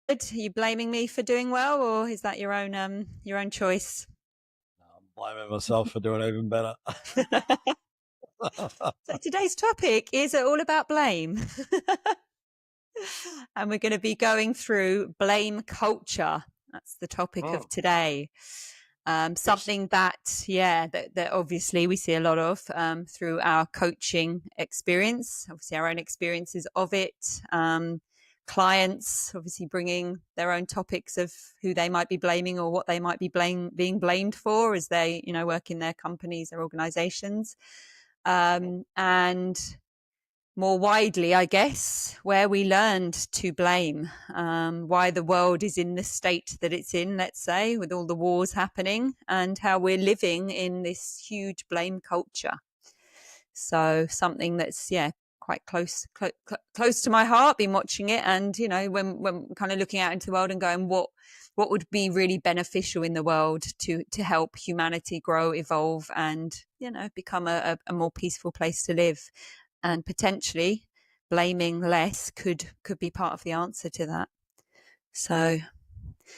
Are you blaming me for doing well, or is that your own choice? I'm blaming myself for doing even better. So today's topic is all about blame. And we're going to be going through blame culture. That's the topic Mm, of today. interesting. Something that obviously we see a lot of through our coaching experience, obviously our own experiences of it. Clients obviously bringing their own topics of who they might be blaming or what they might be being blamed for as they, work in their companies or organizations. And more widely, I guess, where we learned to blame, why the world is in the state that it's in, let's say, with all the wars happening, and how we're living in this huge blame culture. So something that's, quite close to my heart. Been watching it, and when kind of looking out into the world and going, what would be really beneficial in the world to help humanity grow, evolve, and become a more peaceful place to live, and potentially blaming less could be part of the answer to that. So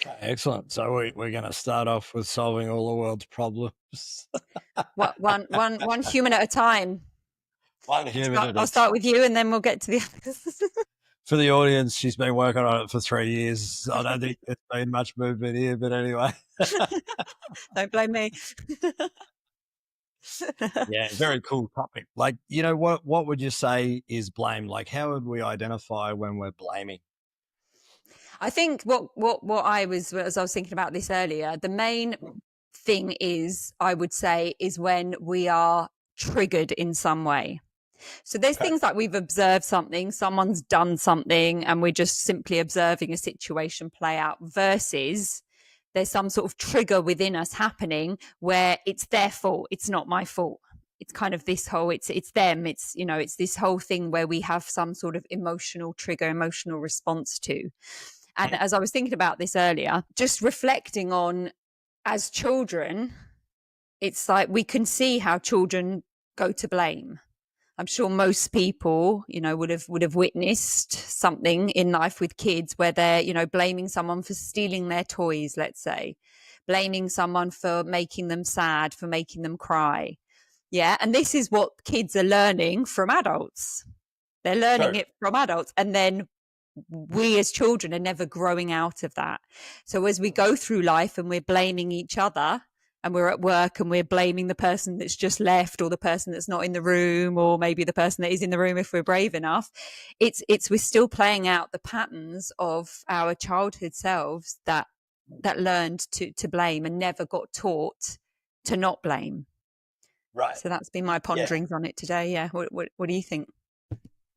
Okay, excellent. So we're going to start off with solving all the world's problems. what one human at a time. One human at I'll a start time. with you, and then we'll get to the others. For the audience, she's been working on it for 3 years. I don't think there's been much movement here, but anyway. Don't blame me. Yeah, very cool topic. Like, what would you say is blame? Like, how would we identify when we're blaming? I think what I was, as I was thinking about this earlier, the main thing is, I would say, is when we are triggered in some way. So there's Okay. things like we've observed something, someone's done something, and we're just simply observing a situation play out, versus there's some sort of trigger within us happening where it's their fault, it's not my fault. It's kind of this whole, it's them, it's this whole thing where we have some sort of emotional trigger, emotional response to. And Mhm. as I was thinking about this earlier, just reflecting on, as children, it's like we can see how children go to blame. I'm sure most people, would have witnessed something in life with kids where they're, blaming someone for stealing their toys, let's say, blaming someone for making them sad, for making them cry. Yeah. And this is what kids are learning from adults. They're learning True. it from adults. And then we as children are never growing out of that. So as we go through life and we're blaming each other, and we're at work and we're blaming the person that's just left, or the person that's not in the room, or maybe the person that is in the room if we're brave enough, it's we're still playing out the patterns of our childhood selves that learned to blame and never got taught to not blame. Right. So that's been my Yeah. ponderings on it today. Yeah. What do you think?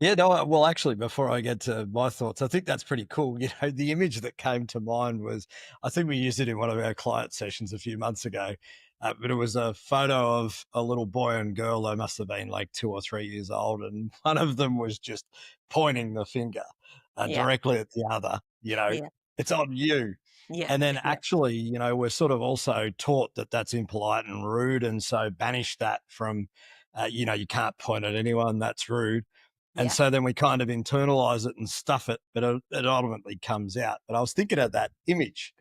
Yeah, no, well, actually, before I get to my thoughts, I think that's pretty cool. The image that came to mind was, I think we used it in one of our client sessions a few months ago, but it was a photo of a little boy and girl. They must have been like 2 or 3 years old, and one of them was just pointing the finger Yeah. directly at the other. Yeah. It's on you. Yeah. And then Yeah. actually, we're sort of also taught that that's impolite and rude, and so banish that from, you can't point at anyone. That's rude. And Yeah. so then we kind of internalize it and stuff it, but it ultimately comes out. But I was thinking of that image.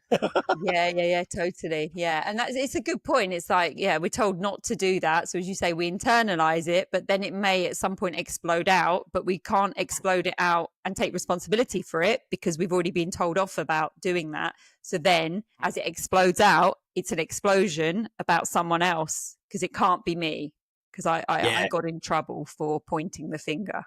Yeah, totally. Yeah. And it's a good point. It's like, yeah, we're told not to do that. So as you say, we internalize it, but then it may at some point explode out, but we can't explode it out and take responsibility for it because we've already been told off about doing that. So then as it explodes out, it's an explosion about someone else because it can't be me because I Yeah, got in trouble for pointing the finger.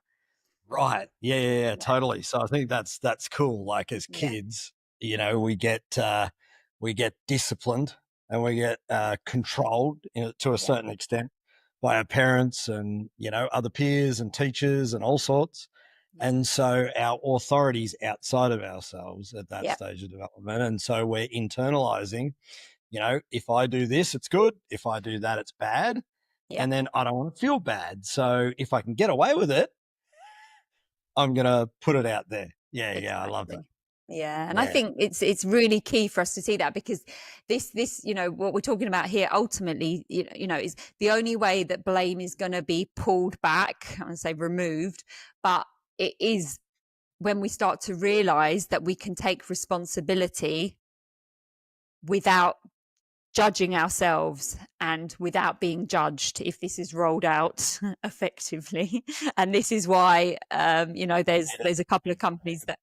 right. Yeah, Yeah. totally. So I think that's cool. Like as Yeah. kids, we get disciplined and we get controlled to a Yeah. certain extent by our parents and other peers and teachers and all sorts. Yeah. And so our authority's outside of ourselves at that Yeah. stage of development. And so we're internalizing, if I do this, it's good. If I do that, it's bad. Yeah. And then I don't want to feel bad. So if I can get away with it, I'm going to put it out there. Yeah, I love that. Exactly. Yeah, and I Yeah. think it's really key for us to see that because this what we're talking about here ultimately is the only way that blame is going to be pulled back. I would say removed, but it is when we start to realize that we can take responsibility without judging ourselves and without being judged if this is rolled out effectively. And this is why there's a couple of companies that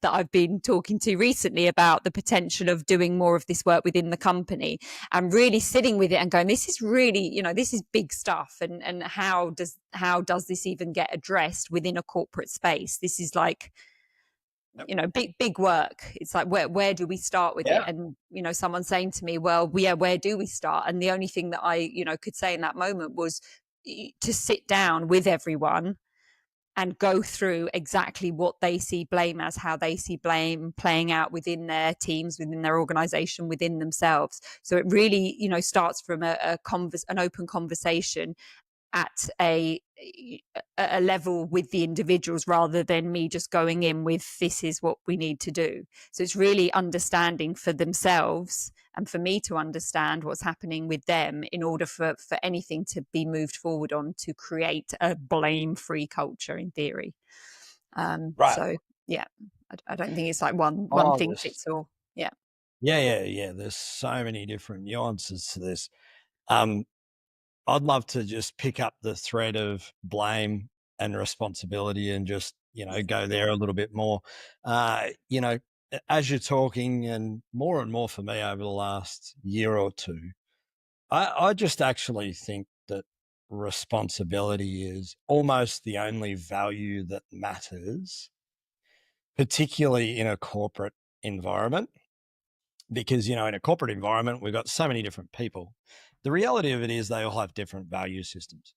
I've been talking to recently about the potential of doing more of this work within the company, and really sitting with it and going, this is really, this is big stuff, and how does this even get addressed within a corporate space? This is like, big work. It's like, where do we start with it? And someone saying to me, well, yeah, where do we start? And the only thing that I could say in that moment was to sit down with everyone and go through exactly what they see blame as, how they see blame playing out within their teams, within their organization, within themselves. So it really starts from an open conversation at a level with the individuals, rather than me just going in with, this is what we need to do. So it's really understanding for themselves, and for me to understand what's happening with them, in order for anything to be moved forward on, to create a blame-free culture, in theory. Right. So yeah, I don't think it's like one thing fits all. Yeah. Yeah. There's so many different nuances to this. I'd love to just pick up the thread of blame and responsibility and just, go there a little bit more. As you're talking, and more for me over the last year or two, I just actually think that responsibility is almost the only value that matters, particularly in a corporate environment. Because, in a corporate environment, we've got so many different people. The reality of it is they all have different value systems.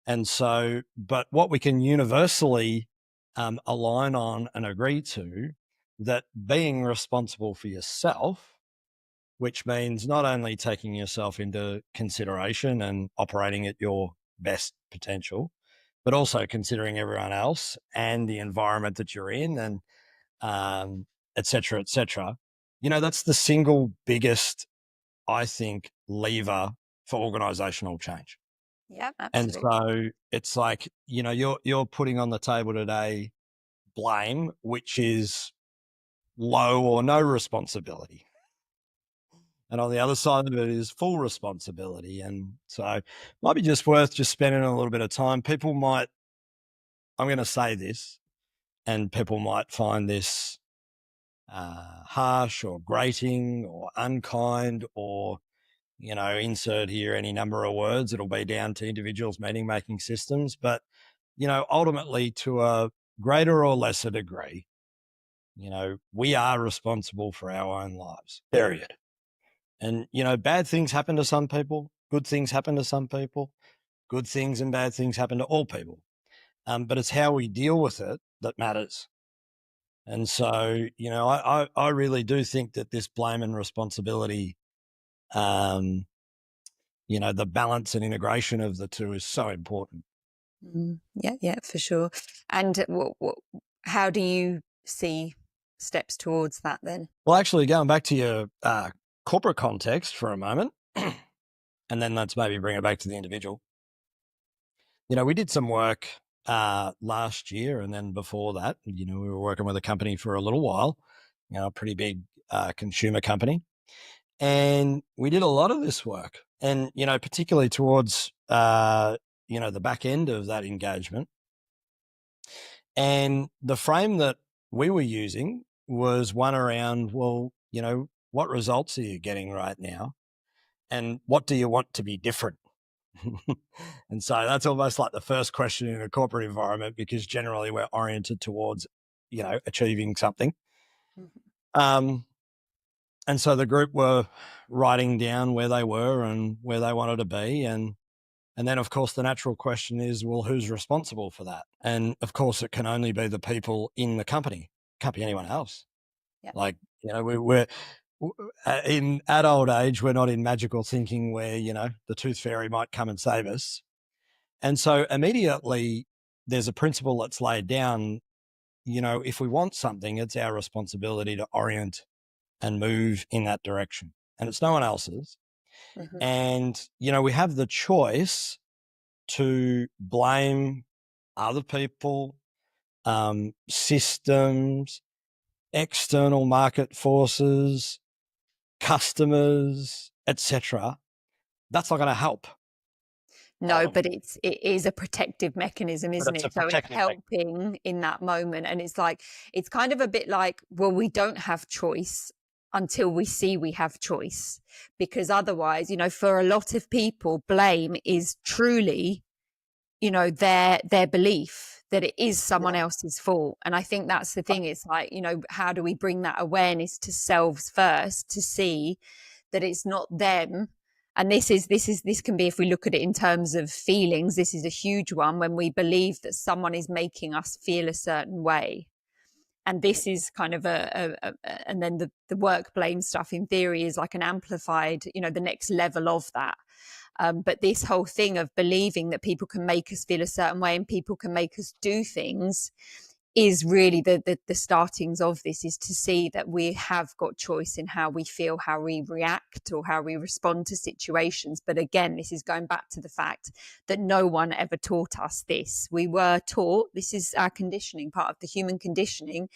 And so, but what we can universally align on and agree to, that being responsible for yourself, which means not only taking yourself into consideration and operating at your best potential, but also considering everyone else and the environment that you're in, and et cetera, et cetera. That's the single biggest, I think, lever for organizational change. Yeah, And absolutely. so it's like, you're putting on the table today blame, which is low or no responsibility. And on the other side of it is full responsibility. And so it might be just worth just spending a little bit of time. People might, I'm going to say this, and people might find this harsh or grating or unkind, or, insert here any number of words. It'll be down to individuals' meaning making systems. But, ultimately, to a greater or lesser degree, we are responsible for our own lives, period. And, bad things happen to some people, good things happen to some people, good things and bad things happen to all people. But it's how we deal with it that matters. And so, I really do think that this blame and responsibility, the balance and integration of the two is so important. Yeah, for sure. And how do you see steps towards that then? Well, actually, going back to your corporate context for a moment, and then let's maybe bring it back to the individual. We did some work last year, and then before that, we were working with a company for a little while, a pretty big consumer company. And we did a lot of this work, and, particularly towards, the back end of that engagement. And the frame that we were using was one around, well, what results are you getting right now? And what do you want to be different? And so that's almost like the first question in a corporate environment, because generally we're oriented towards, achieving something. Mhm. And so the group were writing down where they were and where they wanted to be. And then, of course, the natural question is, well, who's responsible for that? And of course, it can only be the people in the company. Can't be anyone else. Yeah. Like, we're in adult age, we're not in magical thinking where, the tooth fairy might come and save us. And so immediately there's a principle that's laid down, if we want something, it's our responsibility to orient and move in that direction. And it's no one else's. Mhm. And, we have the choice to blame other people, systems, external market forces, customers, etc., that's not going to help. No, but it is a protective mechanism, But isn't it's a it? So it's protective mechanism. helping in that moment. And it's like, it's kind of a bit like, well, we don't have choice until we see we have choice. Because otherwise, for a lot of people, blame is truly, their belief that it is someone Yeah. else's fault. And I think that's the thing. It's like, how do we bring that awareness to selves first to see that it's not them? And this can be, if we look at it in terms of feelings, this is a huge one, when we believe that someone is making us feel a certain way. And this is kind of and then the work blame stuff in theory is like an amplified, the next level of that. But this whole thing of believing that people can make us feel a certain way and people can make us do things is really the startings of this, is to see that we have got choice in how we feel, how we react, or how we respond to situations. But again, this is going back to the fact that no one ever taught us this. We were taught, this is our conditioning, part of the human conditioning,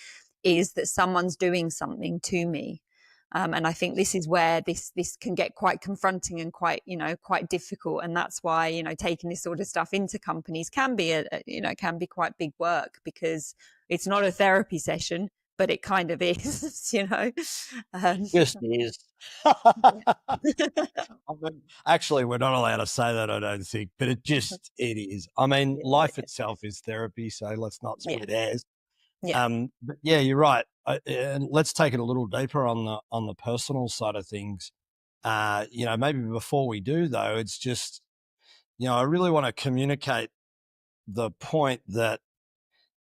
is that someone's doing something to me. And I think this is where this can get quite confronting and quite difficult, and that's why taking this sort of stuff into companies can be can be quite big work, because it's not a therapy session, but it kind of is. Yes, it is. Actually, we're not allowed to say that, I don't think, but it is. I mean, life itself is therapy, so let's not split hairs. Yeah. But yeah, you're right. And let's take it a little deeper on the personal side of things. Maybe before we do though, it's just, I really want to communicate the point that,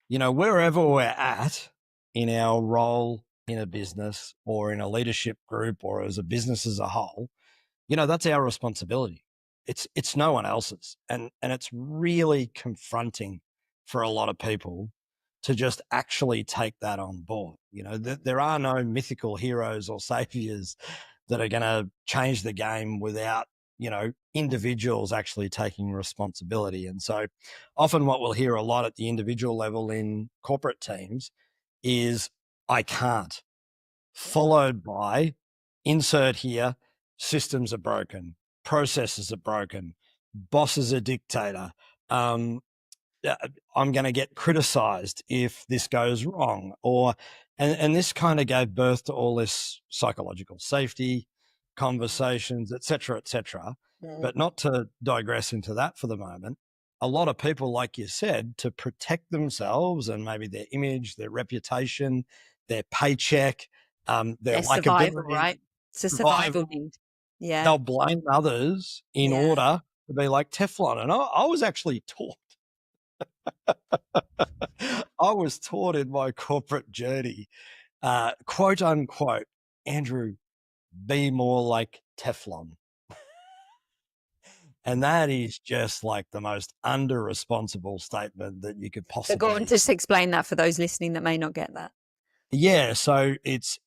wherever we're at in our role in a business or in a leadership group or as a business as a whole, that's our responsibility. It's no one else's. And it's really confronting for a lot of people to just actually take that on board. There are no mythical heroes or saviors that are going to change the game without, individuals actually taking responsibility. And so often what we'll hear a lot at the individual level in corporate teams is, I can't, followed by insert here, systems are broken, processes are broken, boss is a dictator. I'm going to get criticized if this goes wrong, and this kind of gave birth to all this psychological safety conversations, et cetera, et cetera. But not to digress into that for the moment. A lot of people, like you said, to protect themselves and maybe their image, their reputation, their paycheck, their survival, likability, right? It's a survival survival, need. Yeah. they'll blame others in Yeah. order to be like Teflon. And I was actually taught I was taught in my corporate journey, quote unquote, Andrew, be more like Teflon. And that is just like the most under-responsible statement that you could So go on, possibly. just explain that for those listening that may not get that. Yeah. So it's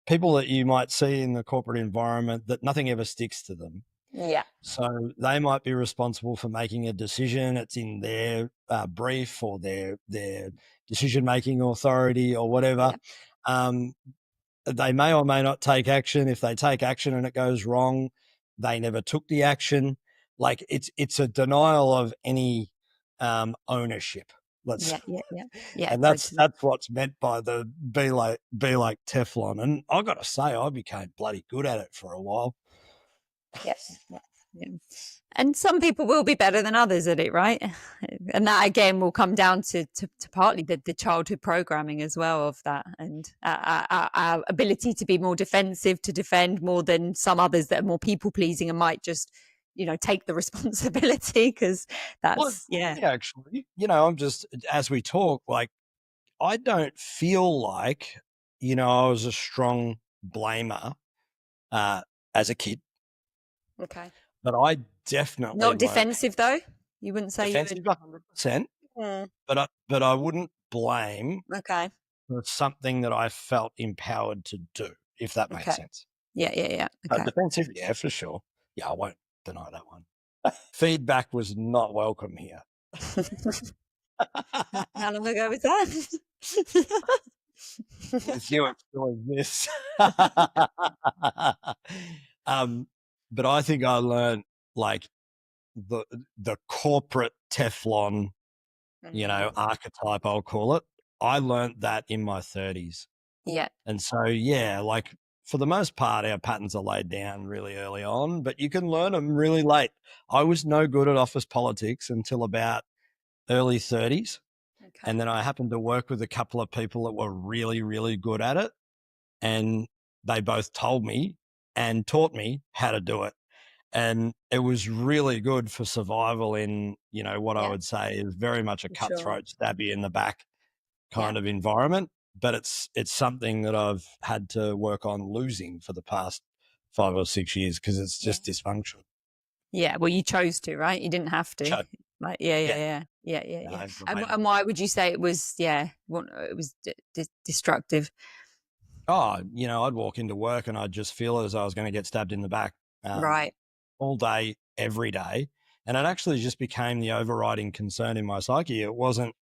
people that you might see in the corporate environment that nothing ever sticks to them. Yeah. So they might be responsible for making a decision. It's in their brief or their decision-making authority or whatever. Yeah. They may or may not take action. If they take action and it goes wrong, they never took the action. Like it's a denial of any ownership. Yeah. And Totally. that's what's meant by the be like Teflon. And I got to say, I became bloody good at it for a while. Yes. Yeah. And some people will be better than others at it, right? And that again will come down to partly the childhood programming as well of that, and our ability to be more defensive, to defend more than some others that are more people pleasing and might just take the responsibility, because that's Actually, I'm just, as we talk, like, I don't feel like, I was a strong blamer as a kid, okay. but I definitely Not weren't defensive though. You wouldn't say you defensive 100%, would. but I wouldn't blame Okay. for something that I felt empowered to do, if that makes Okay. sense. Yeah. Okay. Defensive, yeah, for sure. Yeah, I won't deny that one. Feedback was not welcome here. How long ago was that? With you, it's doing this. But I think I learned like the the corporate Teflon, Mm, archetype, I'll call it. I learned that in my 30s. yeah, And so, yeah, like for the most part, our patterns are laid down really early on, but you can learn them really late. I was no good at office politics until about early 30s. And okay. then I happened to work with a couple of people that were really, really good at it. And they both told me and taught me how to do it. And it was really good for survival in, what I Yeah, would say is very much a for sure. cutthroat, stab you in the back Yeah, kind of environment. But it's something that I've had to work on losing for the past 5 or 6 years because it's yeah. just dysfunction. Yeah, well, you chose to, right? You didn't have to. So, Like, yeah, yeah, yeah, yeah, yeah, yeah, yeah. And right. why would you say it was? Yeah, it was destructive, Oh, I'd walk into work and I'd just feel as I was going to get stabbed in the back. Um, right? all day, every day. And it actually just became the overriding concern in my psyche. It wasn't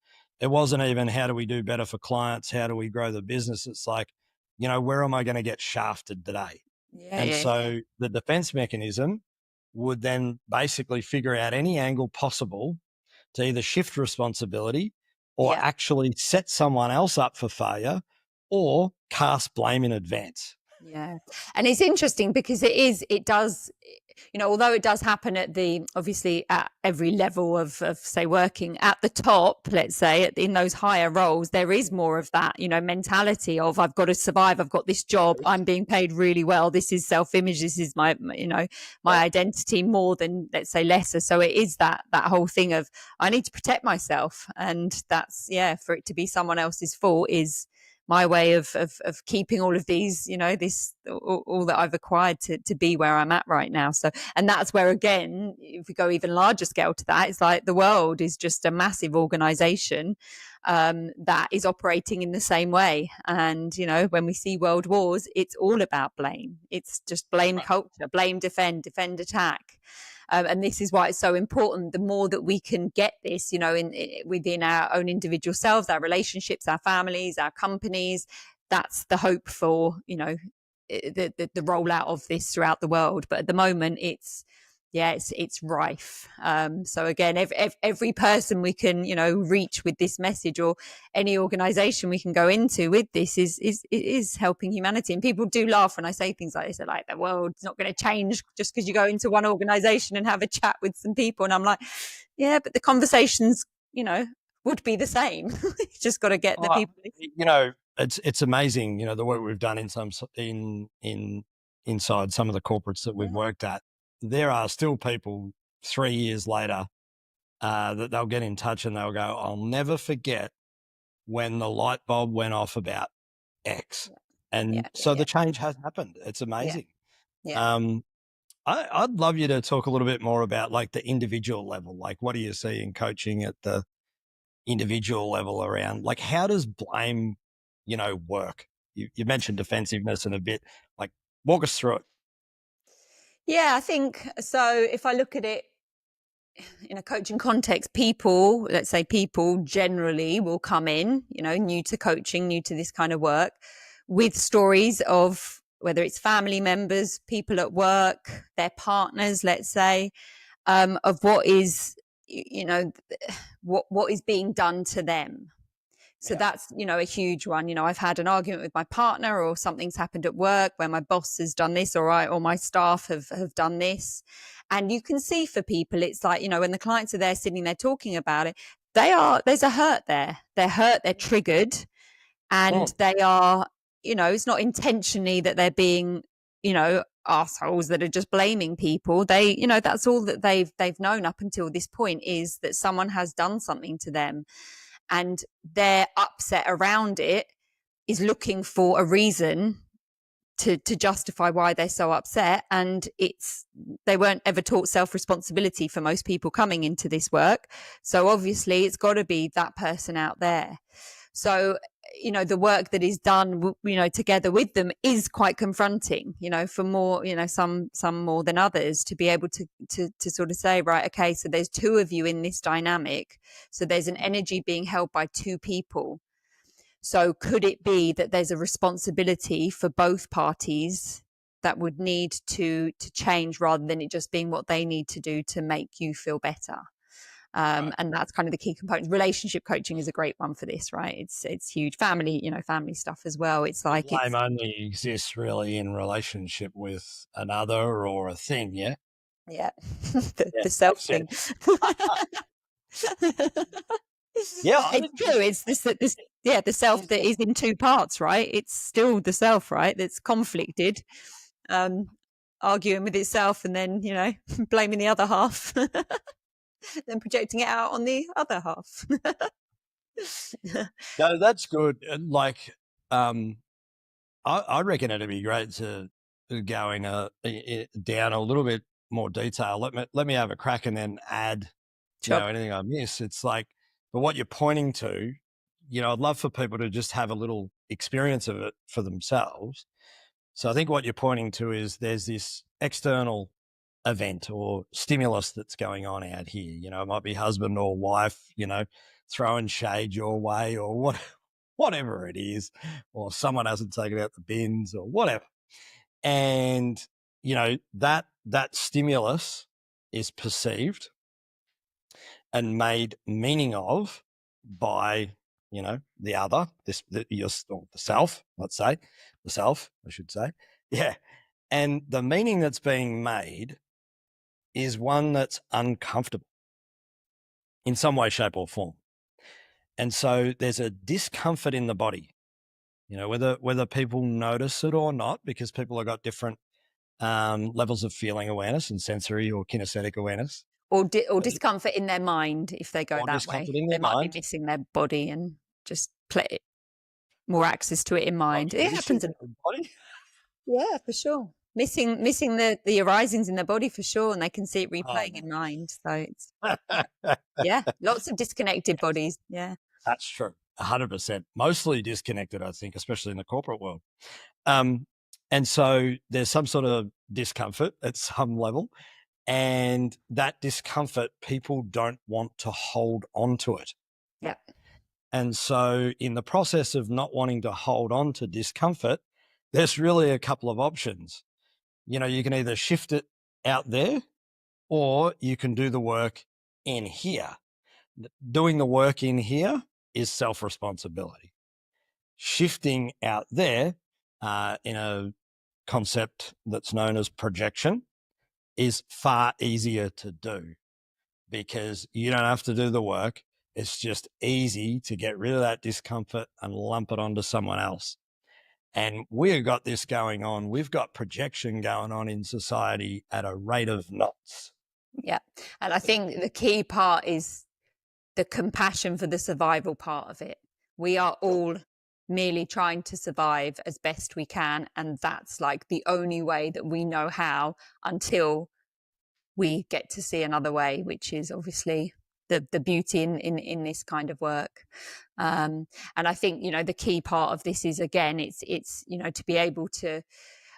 even how do we do better for clients? How do we grow the business? It's like, where am I going to get shafted today? Yeah, And yeah, yeah, so the defense mechanism would then basically figure out any angle possible to either shift responsibility or yeah. actually set someone else up for failure or cast blame in advance. Yeah. And it's interesting because it does, although it does happen obviously at every level of say working at the top, let's say in those higher roles, there is more of that, mentality of I've got to survive. I've got this job. I'm being paid really well. This is self-image. This is my Yep. identity more than, let's say, lesser. So it is that whole thing of I need to protect myself. And that's, yeah, for it to be someone else's fault is my way of keeping all of these, this all that I've acquired to be where I'm at right now. So, and that's where, again, if we go even larger scale to that, it's like the world is just a massive organization that is operating in the same way. And, when we see world wars, it's all about blame. It's just blame culture, blame, defend, attack. And this is why it's so important. The more that we can get this, within our own individual selves, our relationships, our families, our companies, that's the hope for, the rollout of this throughout the world. But at the moment, it's rife. So again, every person we can, reach with this message, or any organization we can go into with this is helping humanity. And people do laugh when I say things like this. They're like, the world's not going to change just because you go into one organization and have a chat with some people. And I'm like, yeah, but the conversations, would be the same. You just got to get the Oh, people. it's amazing, the work we've done in inside some of the corporates that we've Yeah, worked at. There are still people 3 years later that they'll get in touch and they'll go, "I'll never forget when the light bulb went off about X." yeah, And yeah, so yeah, the change has happened. It's yeah, amazing. yeah. Um, I'd love you to talk a little bit more about like the individual level. Like, what do you see in coaching at the individual level around like how does blame, work? You mentioned defensiveness in a bit. Like, walk us through it. Yeah, I think so. If I look at it in a coaching context, let's say people generally will come in, new to coaching, new to this kind of work, with stories of whether it's family members, people at work, their partners, let's say, of what is, what is being done to them. So Yeah. that's, a huge one. I've had an argument with my partner, or something's happened at work where my boss has done this, or my staff have done this. And you can see for people, it's like, when the clients are there sitting there talking about it, there's a hurt there. They're hurt, they're triggered, and Mm. they are, it's not intentionally that they're being, assholes that are just blaming people. That's all that they've known up until this point, is that someone has done something to them, and their upset around it is looking for a reason to justify why they're so upset. And they weren't ever taught self-responsibility for most people coming into this work. So obviously it's got to be that person out there. So the work that is done, together with them is quite confronting, for more, some more than others, to be able to sort of say, right, okay, so there's two of you in this dynamic. So there's an energy being held by two people. So could it be that there's a responsibility for both parties that would need to change, rather than it just being what they need to do to make you feel better? Right. And that's kind of the key component. Relationship coaching is a great one for this, right? It's huge. Family stuff as well. It's like Blame only exists really in relationship with another or a thing, yeah? yeah, Yeah, the self makes thing. sense. Yeah, I It's true. It's this the self that is in two parts, right? It's still the self, right? That's conflicted, um, arguing with itself, and then blaming the other half, then projecting it out on the other half. no, that's good. Like, I reckon it'd be great to go down a little bit more detail. Let me have a crack and then add, Sure. anything I miss. It's like, but what you're pointing to, I'd love for people to just have a little experience of it for themselves. So I think what you're pointing to is there's this external event or stimulus that's going on out here. It might be husband or wife, throwing shade your way or whatever it is, or someone hasn't taken out the bins or whatever. And, that stimulus is perceived and made meaning of by, the other, the self, let's say, the self, I should say. Yeah. And the meaning that's being made is one that's uncomfortable in some way, shape, or form. And so there's a discomfort in the body, whether people notice it or not, because people have got different levels of feeling awareness and sensory or kinesthetic awareness. Or discomfort in their mind if they go Or that way. discomfort in They their might be mind. missing their body and just play more access to it in mind. It happens. Body? Yeah, for sure. Missing the arisings in their body for sure, and they can see it replaying in mind. So it's yeah, lots of disconnected bodies. Yeah, That's true. 100%. Mostly disconnected, I think, especially in the corporate world. And so there's some sort of discomfort at some level. And that discomfort, people don't want to hold on to it. yeah, And so in the process of not wanting to hold on to discomfort, there's really a couple of options. You can either shift it out there or you can do the work in here. Doing the work in here is self-responsibility. Shifting out there in a concept that's known as projection is far easier to do because you don't have to do the work. It's just easy to get rid of that discomfort and lump it onto someone else. And we've got this going on. We've got projection going on in society at a rate of knots. yeah. And I think the key part is the compassion for the survival part of it. We are all merely trying to survive as best we can, and that's like the only way that we know how until we get to see another way, which is obviously the beauty in this kind of work. And I think the key part of this is, again, it's to be able to,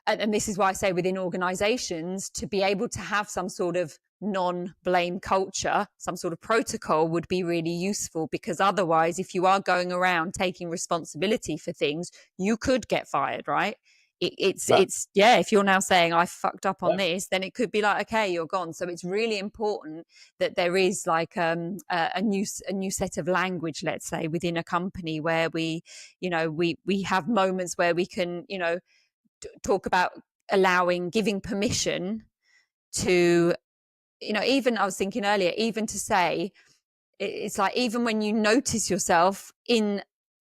and this is why I say within organizations, to be able to have some sort of non-blame culture, some sort of protocol would be really useful, because otherwise, if you are going around taking responsibility for things, you could get fired, right? It's if you're now saying I fucked up on this, then it could be like, okay, you're gone. So it's really important that there is like a new set of language, let's say, within a company where we have moments where we can talk about giving permission to even, I was thinking earlier, even to say, it's like, even when you notice yourself in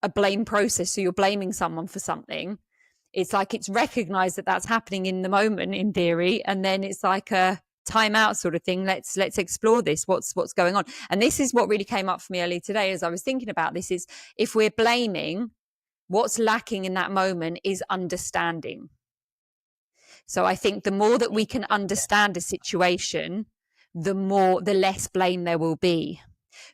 a blame process, so you're blaming someone for something, it's like it's recognized that that's happening in the moment, in theory, and then it's like a time out sort of thing. Let's explore this. What's going on? And this is what really came up for me earlier today as I was thinking about this, is if we're blaming, what's lacking in that moment is understanding. So I think the more that we can understand a situation, the less blame there will be.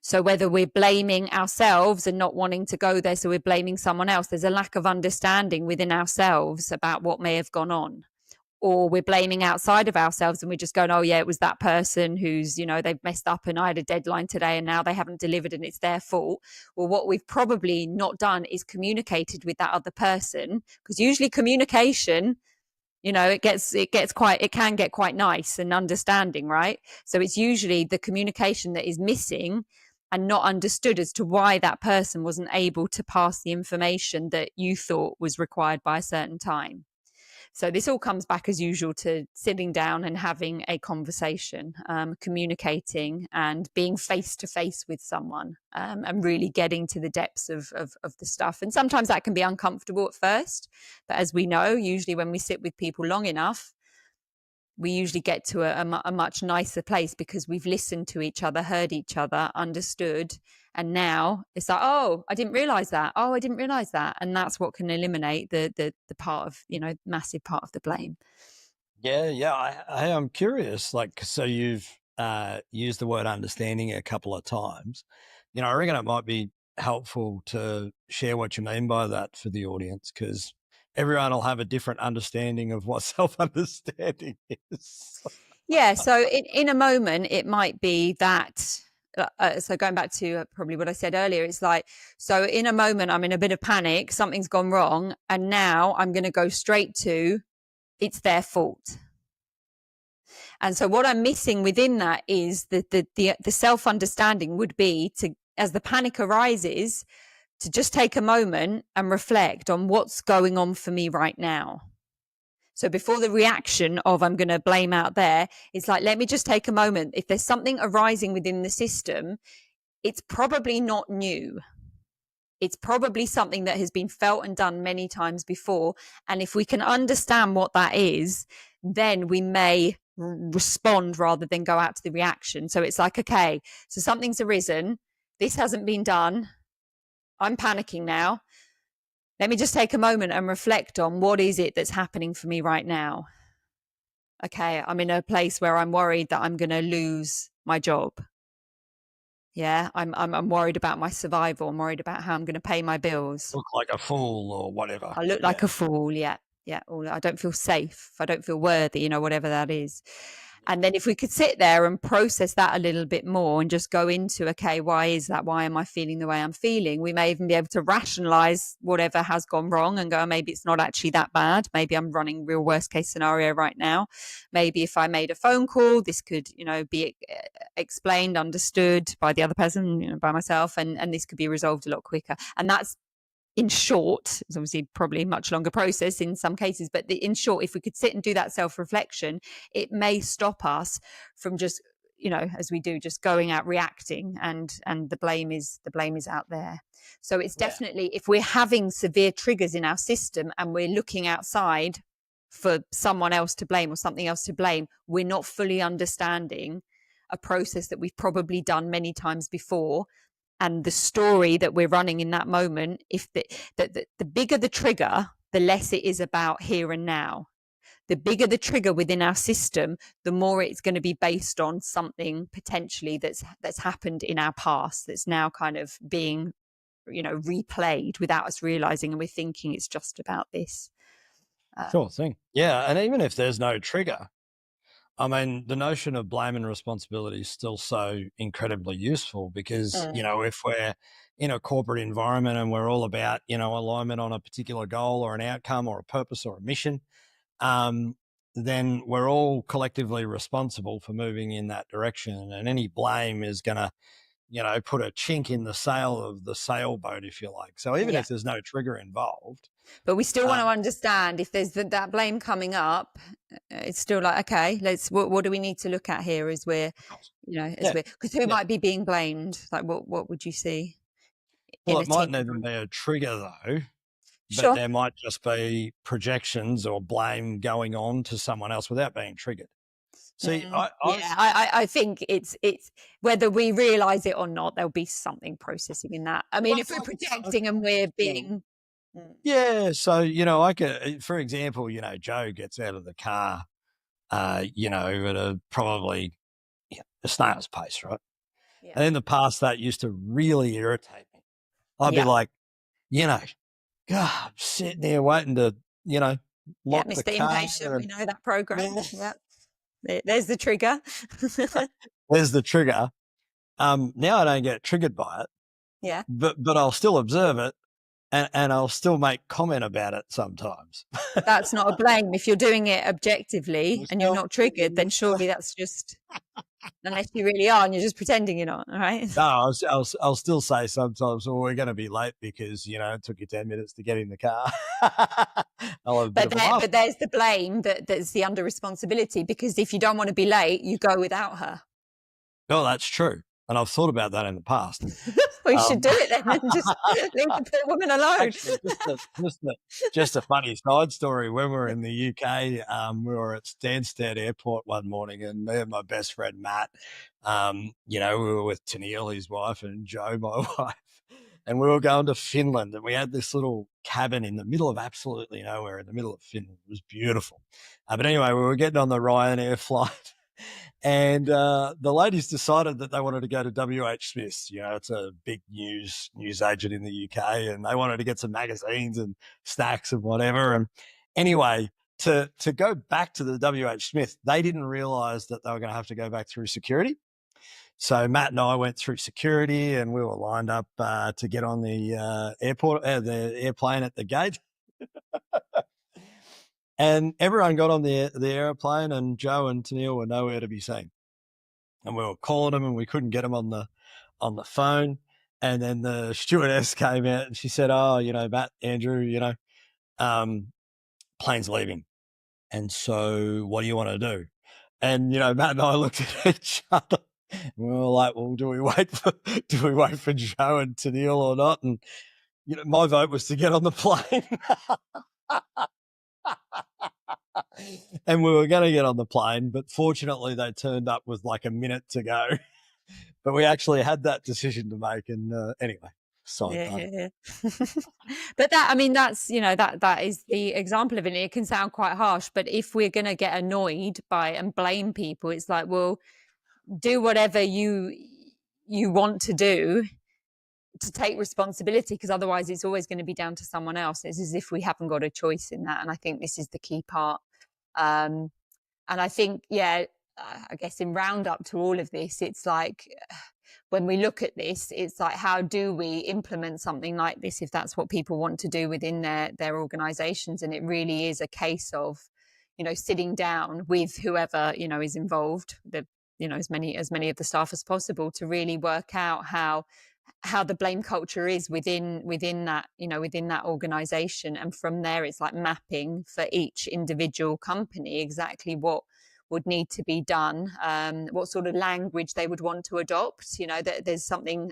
So whether we're blaming ourselves and not wanting to go there, so we're blaming someone else, there's a lack of understanding within ourselves about what may have gone on. Or we're blaming outside of ourselves and we're just going, oh yeah, it was that person who's, they've messed up and I had a deadline today and now they haven't delivered and it's their fault. Well, what we've probably not done is communicated with that other person, because usually communication, it can get quite nice and understanding, right? So it's usually the communication that is missing and not understood as to why that person wasn't able to pass the information that you thought was required by a certain time. So this all comes back, as usual, to sitting down and having a conversation, communicating and being face to face with someone, and really getting to the depths of the stuff. And sometimes that can be uncomfortable at first. But as we know, usually when we sit with people long enough, we usually get to a much nicer place because we've listened to each other, heard each other, understood. And now it's like, oh, I didn't realize that. Oh, I didn't realize that. And that's what can eliminate the part of, massive part of the blame. Yeah. I'm curious, like, so you've used the word understanding a couple of times. I reckon it might be helpful to share what you mean by that for the audience, because everyone will have a different understanding of what self-understanding is. Yeah. So in a moment, it might be that. So going back to probably what I said earlier, it's like, so in a moment, I'm in a bit of panic, something's gone wrong. And now I'm going to go straight to, it's their fault. And so what I'm missing within that is the self-understanding would be to, as the panic arises, to just take a moment and reflect on what's going on for me right now. So before the reaction of I'm going to blame out there, it's like, let me just take a moment. If there's something arising within the system, it's probably not new. It's probably something that has been felt and done many times before. And if we can understand what that is, then we may respond rather than go out to the reaction. So it's like, okay, so something's arisen. This hasn't been done. I'm panicking now. Let me just take a moment and reflect on what is it that's happening for me right now. Okay, I'm in a place where I'm worried that I'm going to lose my job. Yeah, I'm worried about my survival. I'm worried about how I'm going to pay my bills. Look like a fool or whatever. I look like a fool. Yeah. Yeah. Or I don't feel safe. I don't feel worthy, whatever that is. And then if we could sit there and process that a little bit more and just go into, okay, why is that? Why am I feeling the way I'm feeling? We may even be able to rationalize whatever has gone wrong and go, maybe it's not actually that bad. Maybe I'm running real worst case scenario right now. Maybe if I made a phone call, this could, be explained, understood by the other person, by myself, and this could be resolved a lot quicker. And that's, in short, it's obviously probably a much longer process in some cases, but in short, if we could sit and do that self-reflection, it may stop us from just, as we do, just going out reacting, and the blame is out there. So it's definitely, if we're having severe triggers in our system and we're looking outside for someone else to blame or something else to blame, we're not fully understanding a process that we've probably done many times before. And the story that we're running in that moment, if the bigger the trigger, the less it is about here and now. The bigger the trigger within our system, the more it's going to be based on something potentially that's happened in our past, that's now kind of being, replayed without us realizing, and we're thinking it's just about this. Sure thing. Yeah. And even if there's no trigger, I mean, the notion of blame and responsibility is still so incredibly useful because, if we're in a corporate environment and we're all about, alignment on a particular goal or an outcome or a purpose or a mission, then we're all collectively responsible for moving in that direction. And any blame is going to, put a chink in the sail of the sailboat, if you like. So even if there's no trigger involved. But we still want to understand if there's that blame coming up, it's still like, okay, what do we need to look at here as we're, because who might be being blamed? Like what would you see? Well, it mightn't even be a trigger though, but there might just be projections or blame going on to someone else without being triggered. See, I think it's whether we realize it or not, there'll be something processing in that. I mean, if we're projecting and we're being. Yeah. So, for example, Joe gets out of the car, at a probably a snail's pace, right? Yeah. And in the past, that used to really irritate me. I'd be Yeah. like, you know, God, I'm sitting there waiting to, you know, Yeah. lock the Mr. car Impatient, we and know that program. Yeah. There's the trigger. there's the trigger. Now I don't get triggered by it, Yeah. but I'll still observe it and I'll still make comment about it sometimes. That's not a blame. If you're doing it objectively and you're not triggered, then surely that's just, unless you really are and you're just pretending you're not. All right. No, I'll still say sometimes, well, we're going to be late because, you know, it took you 10 minutes to get in the car. I'll have a bit of a laugh. But there's the blame that's the under responsibility, because if you don't want to be late, you go without her. No, that's true. And I've thought about that in the past. Well, you should do it then and just leave the poor woman alone. Actually, just a funny side story. When we were in the UK, we were at Stansted Airport one morning, and me and my best friend Matt, you know, we were with Tennille, his wife, and Joe, my wife, and we were going to Finland. And we had this little cabin in the middle of absolutely nowhere in the middle of Finland. It was beautiful. But anyway, we were getting on the Ryanair flight. And the ladies decided that they wanted to go to WH Smith's. You know, it's a big news agent in the UK, and they wanted to get some magazines and snacks and whatever. And anyway, to go back to the WH Smith, they didn't realise that they were going to have to go back through security. So Matt and I went through security, and we were lined up to get on the the airplane at the gate. And everyone got on the airplane, and Joe and Tennille were nowhere to be seen. And we were calling them, and we couldn't get them on the phone. And then the stewardess came out, and she said, "Oh, you know, Matt, Andrew, you know, plane's leaving. And so what do you want to do?" And, you know, Matt and I looked at each other, and we were like, well, do we wait for Joe and Tennille or not? And, you know, my vote was to get on the plane. And we were going to get on the plane, but fortunately they turned up with like a minute to go. But we actually had that decision to make. And anyway, Yeah. But that, I mean, that's, you know, that is the example of it. It can sound quite harsh, but if we're going to get annoyed by and blame people, it's like, well, do whatever you want to do to take responsibility, because otherwise it's always going to be down to someone else. It's as if we haven't got a choice in that. And I think this is the key part. And I think, yeah, I guess in roundup to all of this, it's like, when we look at this, it's like, how do we implement something like this if that's what people want to do within their organizations? And it really is a case of, you know, sitting down with whoever, you know, is involved, you know, as many of the staff as possible, to really work out how the blame culture is within that, you know, within that organization. And from there, it's like mapping for each individual company exactly what would need to be done, what sort of language they would want to adopt. You know, that there's something,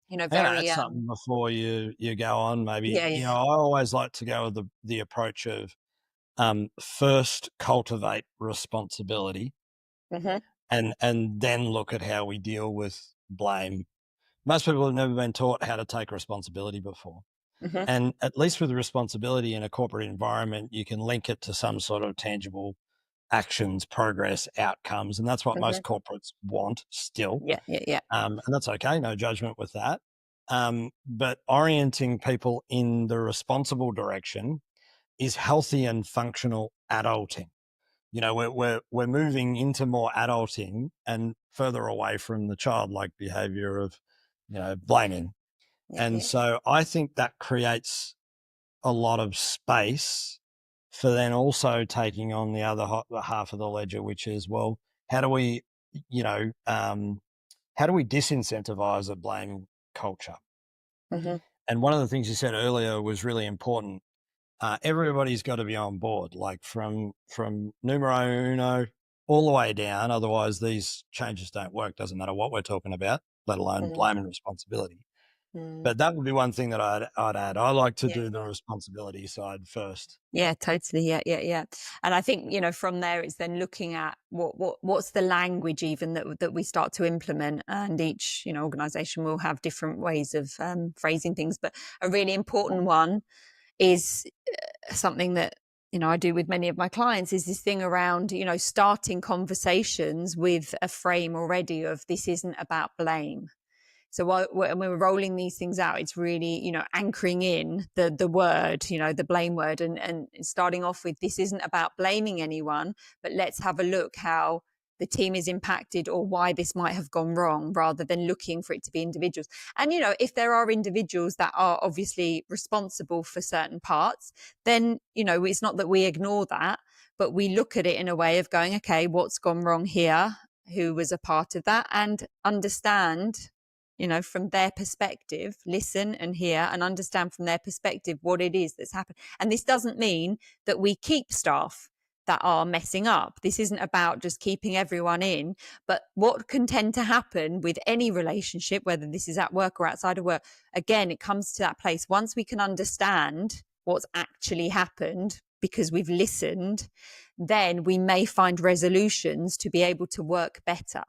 you know, very that's something before you go on. Maybe, yeah, you know, yeah. I always like to go with the approach of first cultivate responsibility, Mm-hmm. and then look at how we deal with blame. Most people have never been taught how to take responsibility before. Mm-hmm. And at least with the responsibility in a corporate environment, you can link it to some sort of tangible actions, progress, outcomes. And that's what Mm-hmm. most corporates want still. Yeah, yeah, yeah. And that's okay. No judgment with that. But orienting people in the responsible direction is healthy and functional adulting. You know, we're moving into more adulting and further away from the childlike behavior of, you know, blaming. Yeah, And yeah. so I think that creates a lot of space for then also taking on the other half of the ledger, which is, well, how do we, you know, how do we disincentivize a blame culture? Mm-hmm. And one of the things you said earlier was really important. Everybody's got to be on board, like from numero uno all the way down. Otherwise, these changes don't work. Doesn't matter what we're talking about, let alone Mm-hmm. blame and responsibility. Mm. But that would be one thing that I'd add. I like to Yeah, do the yeah. responsibility side first. Yeah, totally. Yeah, yeah, yeah. And I think, you know, from there, it's then looking at what's the language even that we start to implement. And each, you know, organization will have different ways of phrasing things. But a really important one is something that I do with many of my clients is this thing around, starting conversations with a frame already of this isn't about blame. So when we're rolling these things out, it's really, anchoring in the word, the blame word, and starting off with this isn't about blaming anyone, but let's have a look how the team is impacted or why this might have gone wrong, rather than looking for it to be individuals. And, if there are individuals that are obviously responsible for certain parts, then, it's not that we ignore that, but we look at it in a way of going, okay, what's gone wrong here? Who was a part of that? And understand, from their perspective, listen and hear and understand from their perspective what it is that's happened. And this doesn't mean that we keep staff that are messing up. This isn't about just keeping everyone in, but what can tend to happen with any relationship, whether this is at work or outside of work, again, it comes to that place. Once we can understand what's actually happened because we've listened, then we may find resolutions to be able to work better.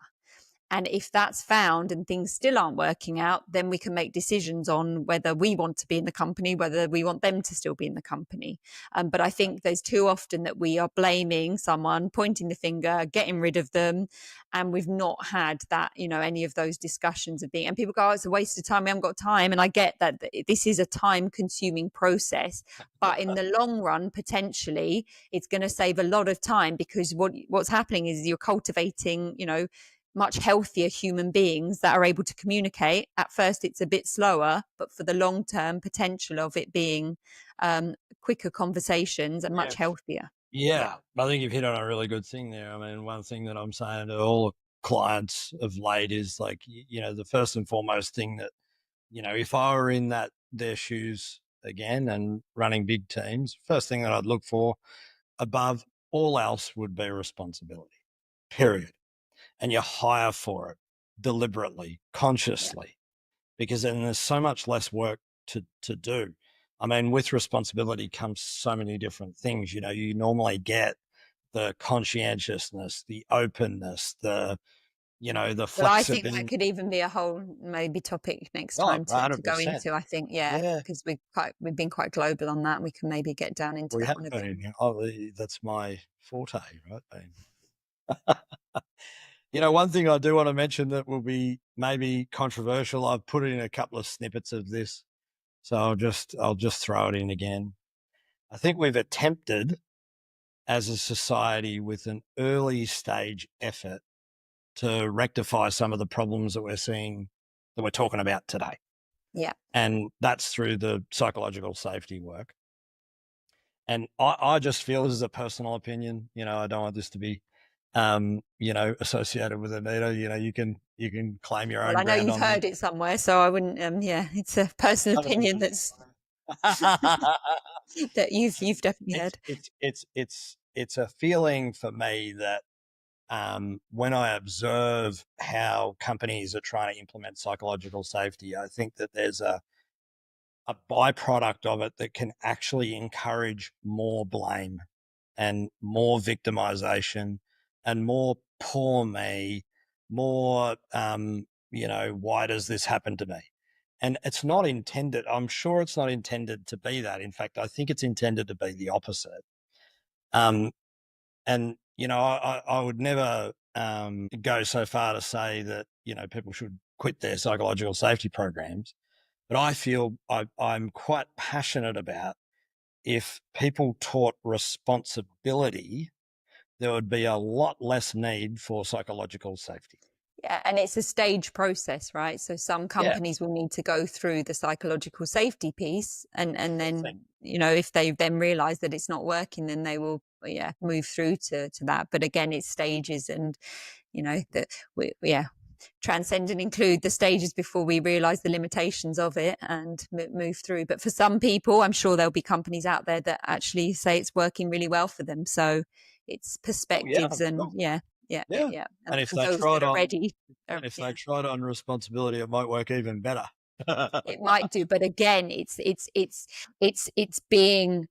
And if that's found and things still aren't working out, then we can make decisions on whether we want to be in the company, whether we want them to still be in the company. But I think there's too often that we are blaming someone, pointing the finger, getting rid of them. And we've not had that, any of those discussions of being, and people go, oh, it's a waste of time. We haven't got time. And I get that this is a time consuming process, but in the long run, potentially it's going to save a lot of time, because what's happening is you're cultivating, much healthier human beings that are able to communicate. At first, it's a bit slower, but for the long term potential of it being quicker conversations and much healthier. Yeah, I think you've hit on a really good thing there. I mean, one thing that I'm saying to all the clients of late is like, the first and foremost thing that, if I were in their shoes again and running big teams, first thing that I'd look for above all else would be responsibility, period. And you hire for it deliberately, consciously, because then there's so much less work to do. I mean, with responsibility comes so many different things. You normally get the conscientiousness, the openness, the But I think that flexibility. could even be a whole maybe topic next Oh, time to go 100%. into. I think, Yeah, because we've been quite global on that. We can maybe get down into we that have one a bit. been. Oh, that's my forte, right? One thing I do want to mention that will be maybe controversial. I've put in a couple of snippets of this, so I'll just throw it in again. I think we've attempted as a society with an early stage effort to rectify some of the problems that we're seeing, that we're talking about today. Yeah. And that's through the psychological safety work. And I just feel, this is a personal opinion, I don't want this to be, associated with Anita. You can claim your Well, own I know ground you've on this. heard it somewhere, so I wouldn't. It's a personal opinion that you've definitely it's heard. it's it's it's it's a feeling for me that, when I observe how companies are trying to implement psychological safety, I think that there's a byproduct of it that can actually encourage more blame and more victimization and more poor me, more, why does this happen to me? And it's not intended. I'm sure it's not intended to be that. In fact, I think it's intended to be the opposite. Um, and, I would never go so far to say that, people should quit their psychological safety programs. But I feel I'm quite passionate about, if people taught responsibility, there would be a lot less need for psychological safety. Yeah, and it's a stage process, right? So some Yeah, companies will need to go through the psychological safety piece, and sure thing. then, if they then realize that it's not working, then they will, move through to that. But again, it's stages, and that we transcend and include the stages before we realize the limitations of it and move through. But for some people, I'm sure there'll be companies out there that actually say it's working really well for them. So it's Oh yeah, perspectives, I'm and sure. Yeah. yeah. And And if for they those tried that are on, ready, and if they yeah, tried on responsibility, it might work even better. it might do. But again, it's being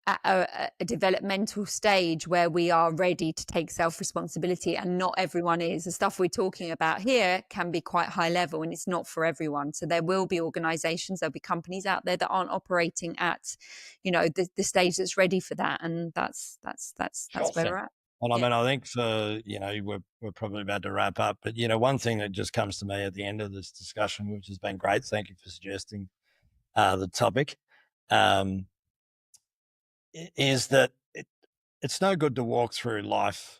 at a developmental stage where we are ready to take self-responsibility, and not everyone is. The stuff we're talking about here can be quite high level, and it's not for everyone. So there will be organizations, there'll be companies out there that aren't operating at, the stage that's ready for that. And that's Sure where thing. we're at. Well, I Yeah. mean, I think we're probably about to wrap up, but one thing that just comes to me at the end of this discussion, which has been great. Thank you for suggesting the topic. Um, is that it's no good to walk through life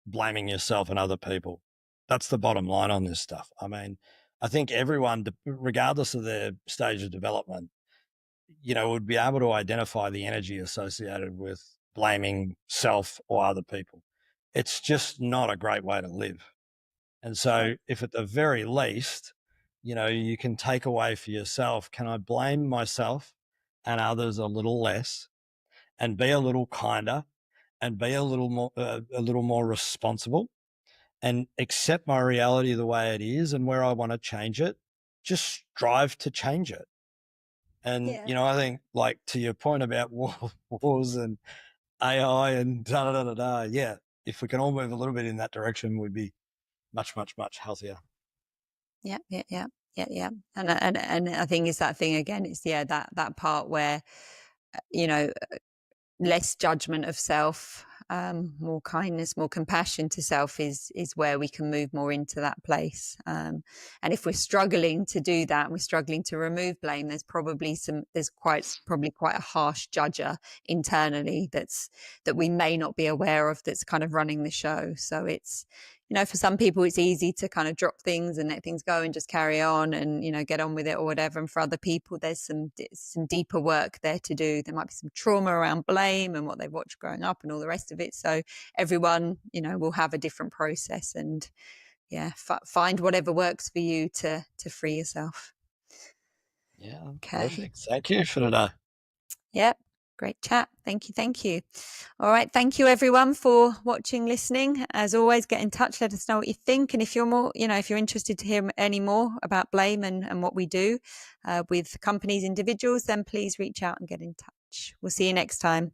blaming yourself and other people. That's the bottom line on this stuff. I mean, I think everyone, regardless of their stage of development, would be able to identify the energy associated with blaming self or other people. It's just not a great way to live. And Yeah. so, if at the very least, you can take away for yourself, can I blame myself and others a little less and be a little kinder and be a little more responsible and accept my reality the way it is, and where I want to change it, just strive to change it. And, Yeah. I think, like, to your point about wars and AI and da da da da da, yeah, if we can all move a little bit in that direction, we'd be much, much, much healthier. Yeah. Yeah. Yeah. Yeah. Yeah. And I think it's that thing again. It's that part where, you know, less judgment of self, more kindness, more compassion to self is where we can move more into that place. And if we're struggling to do that, we're struggling to remove blame, there's probably quite a harsh judger internally that we may not be aware of, that's kind of running the show. So it's, for some people it's easy to kind of drop things and let things go and just carry on and, get on with it or whatever. And for other people, there's some deeper work there to do. There might be some trauma around blame and what they've watched growing up and all the rest of it. So everyone, will have a different process, and find whatever works for you to free yourself. Yeah, Okay. perfect. Thank you for today. Yep. Great chat. Thank you. Thank you. All right. Thank you everyone for watching, listening. As always, get in touch. Let us know what you think. And if you're more, if you're interested to hear any more about blame and what we do with companies, individuals, then please reach out and get in touch. We'll see you next time.